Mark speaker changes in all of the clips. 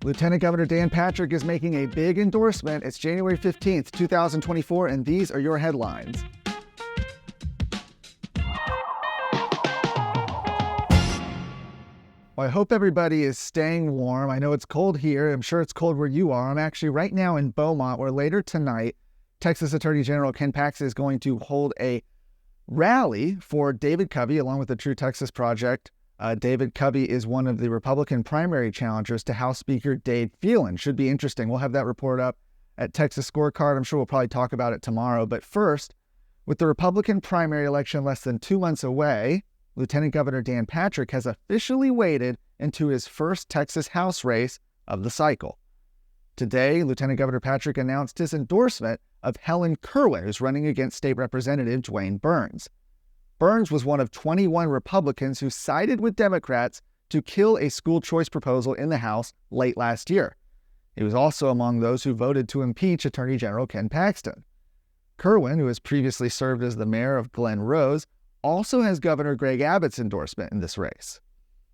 Speaker 1: Lieutenant Governor Dan Patrick is making a big endorsement. It's January 15th, 2024, and these are your headlines. Well, I hope everybody is staying warm. I know it's cold here. I'm sure it's cold where you are. I'm actually right now in Beaumont, where later tonight, Texas Attorney General Ken Paxton is going to hold a rally for David Covey, along with the True Texas Project. David Covey is one of the Republican primary challengers to House Speaker Dade Phelan. Should be interesting. We'll have that report up at Texas Scorecard. I'm sure we'll probably talk about it tomorrow. But first, with the Republican primary election less than 2 months away, Lieutenant Governor Dan Patrick has officially waded into his first Texas House race of the cycle. Today, Lieutenant Governor Patrick announced his endorsement of Helen Kerwin, who's running against State Representative Dwayne Burns. Burns was one of 21 Republicans who sided with Democrats to kill a school choice proposal in the House late last year. He was also among those who voted to impeach Attorney General Ken Paxton. Kerwin, who has previously served as the mayor of Glen Rose, also has Governor Greg Abbott's endorsement in this race.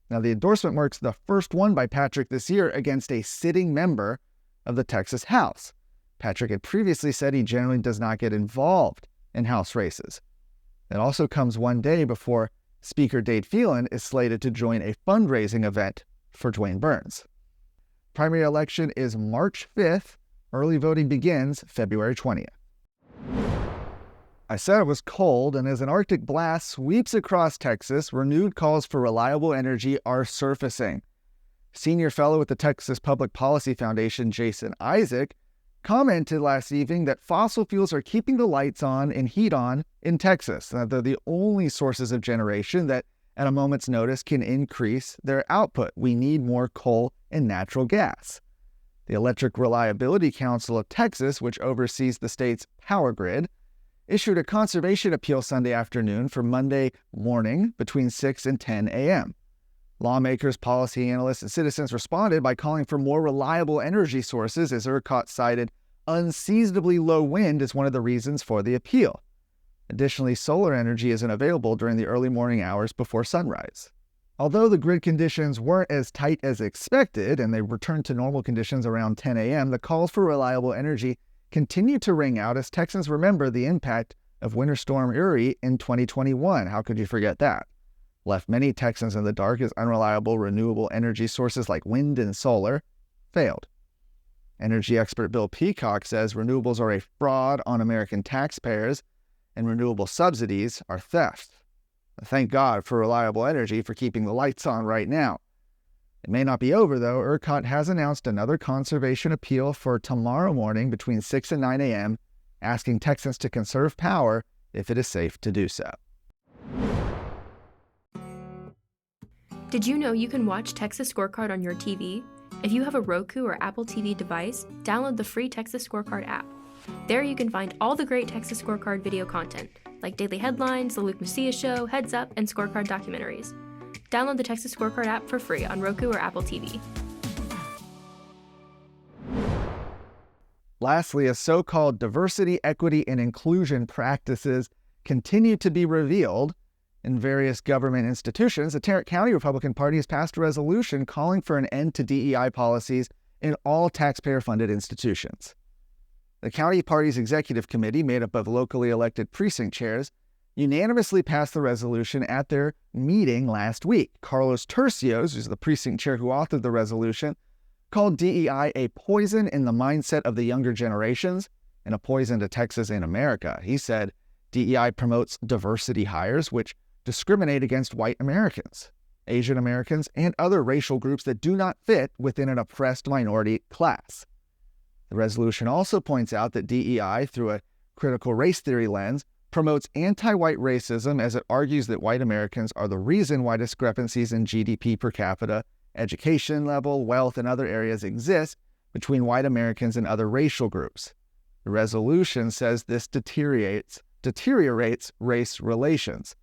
Speaker 1: Now, the endorsement marks the first one by Patrick this year against a sitting member of the Texas House. Patrick had previously said he generally does not get involved in House races. It also comes one day before Speaker Dade Phelan is slated to join a fundraising event for Dwayne Burns. Primary election is March 5th. Early voting begins February 20th. I said it was cold, and as an Arctic blast sweeps across Texas, renewed calls for reliable energy are surfacing. Senior fellow with the Texas Public Policy Foundation, Jason Isaac, commented last evening that fossil fuels are keeping the lights on and heat on in Texas. They're the only sources of generation that, at a moment's notice, can increase their output. We need more coal and natural gas. The Electric Reliability Council of Texas, which oversees the state's power grid, issued a conservation appeal Sunday afternoon for Monday morning between 6 and 10 a.m. Lawmakers, policy analysts, and citizens responded by calling for more reliable energy sources, as ERCOT cited unseasonably low wind as one of the reasons for the appeal. Additionally, solar energy isn't available during the early morning hours before sunrise. Although the grid conditions weren't as tight as expected and they returned to normal conditions around 10 a.m., the calls for reliable energy continue to ring out as Texans remember the impact of Winter Storm Uri in 2021. How could you forget that? Left many Texans in the dark as unreliable renewable energy sources like wind and solar failed. Energy expert Bill Peacock says renewables are a fraud on American taxpayers and renewable subsidies are theft. Thank God for reliable energy for keeping the lights on right now. It may not be over, though. ERCOT has announced another conservation appeal for tomorrow morning between 6 and 9 a.m., asking Texans to conserve power if it is safe to do so.
Speaker 2: Did you know you can watch Texas Scorecard on your TV? If you have a Roku or Apple TV device, download the free Texas Scorecard app. There you can find all the great Texas Scorecard video content, like daily headlines, The Luke Macias Show, Heads Up, and Scorecard documentaries. Download the Texas Scorecard app for free on Roku or Apple TV.
Speaker 1: Lastly, as so-called diversity, equity, and inclusion practices continue to be revealed in various government institutions, the Tarrant County Republican Party has passed a resolution calling for an end to DEI policies in all taxpayer-funded institutions. The county party's executive committee, made up of locally elected precinct chairs, unanimously passed the resolution at their meeting last week. Carlos Tercios, who's the precinct chair who authored the resolution, called DEI a poison in the mindset of the younger generations and a poison to Texas and America. He said DEI promotes diversity hires, which discriminate against white Americans, Asian Americans, and other racial groups that do not fit within an oppressed minority class. The resolution also points out that DEI, through a critical race theory lens, promotes anti-white racism as it argues that white Americans are the reason why discrepancies in GDP per capita, education level, wealth, and other areas exist between white Americans and other racial groups. The resolution says this deteriorates race relations.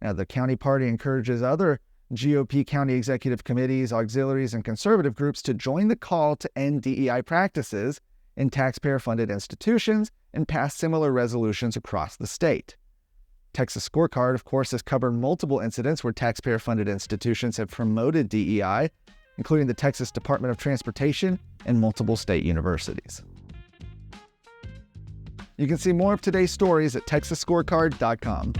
Speaker 1: Now, the county party encourages other GOP county executive committees, auxiliaries, and conservative groups to join the call to end DEI practices in taxpayer-funded institutions and pass similar resolutions across the state. Texas Scorecard, of course, has covered multiple incidents where taxpayer-funded institutions have promoted DEI, including the Texas Department of Transportation and multiple state universities. You can see more of today's stories at texasscorecard.com.